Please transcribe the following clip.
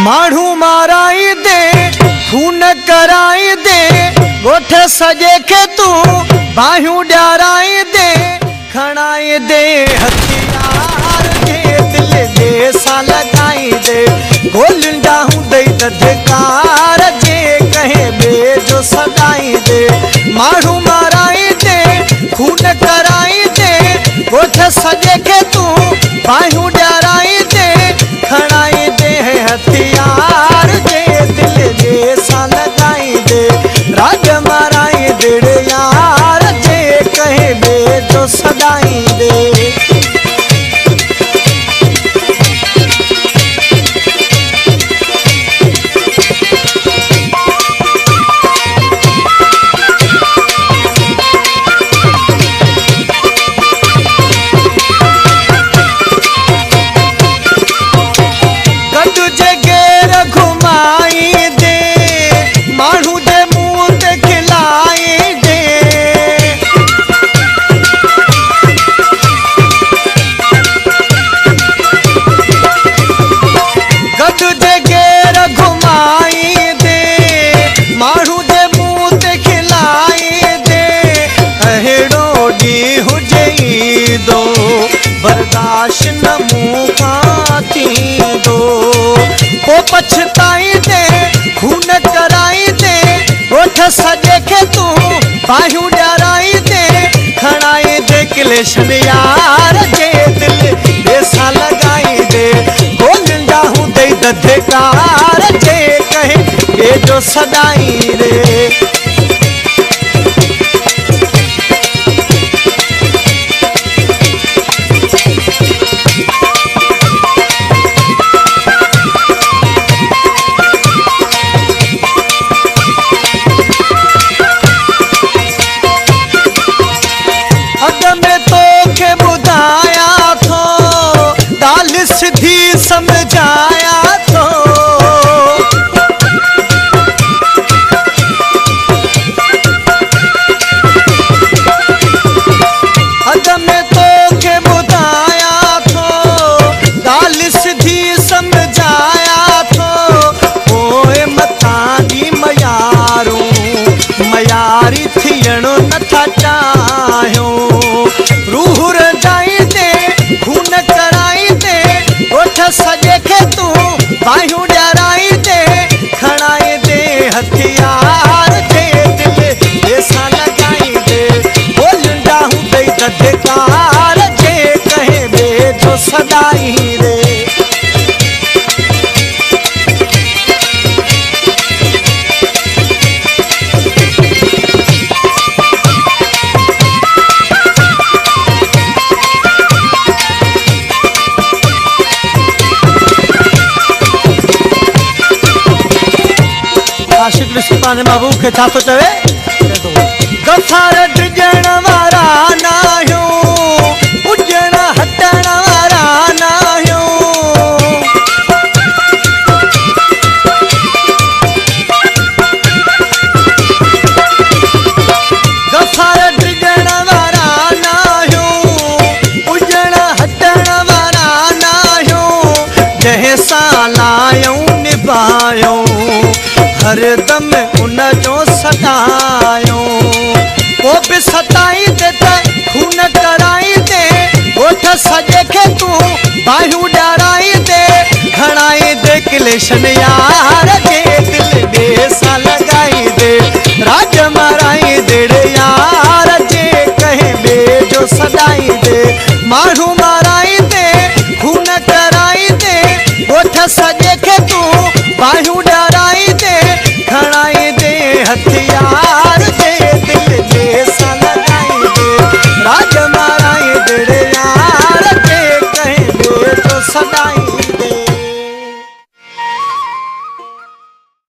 माण्हू माराई दे खून कराई दे गोठ सजे के तू बाहियूं ॾियाराई दे खणाई दे हथियार जे दिल जे सां लॻाई दे गोलियुनि ॾांहूं ॾेई दधकार जे कंहिं ॿिए जो सॾाई दे माण्हू माराई दे खून कराई दे गोठ सजे के तू बाहियूं ॾियाराई दे खणाई दे हथियार जे दिल जे सां लॻाई दे राज माराई दिड़ यार जे कंहिं ॿिए जो सॾाई दे बर्दाश्त न मूं खां थींदो पोइ पछताई दे खून कराई दे ॻोठ सॼे खे तूं बाहियूं ॾियाराई दे खणाई दे क्लेशन यार जे दिल ॿिए सां लॻाई दे गोलियुनि ॾांहूं ॾेई दधकार जे कंहिं ॿिए जो सॾाई दे सिधी समझाया तो अद में तो के बुधाया थो गाल सिधी समझाया थो ओए मथां दी मयारू मयारी थियणो नथा चाहियो रूह रजाई दे खून कराई दे ॻोठ सॼे खे तूं बाहियूं ॾियाराई दे खणाई दे हथियार जे दिल जे सां लॻाई दे गोलियुनि ॾांहूं ॾेई दधकार जे कंहिं ॿिए जो सॾाई दे आशिक ॾिसी पाने महबूब खे छा थो चवे गफ़ार डिॼण वारा न आहियूं उॼण हटण वारा न आहियूं गफ़ार डिॼण वारा न आहियूं उॼण हटण वारा न आहियूं जंहिं सां लायूं निभायूं हर दम उन जो सतायो पोइ बि सताई दे त खून कराई दे ॻोठ सॼे खे तूं बाहियूं ॾियाराई दे खणाई दे क्लेशन यार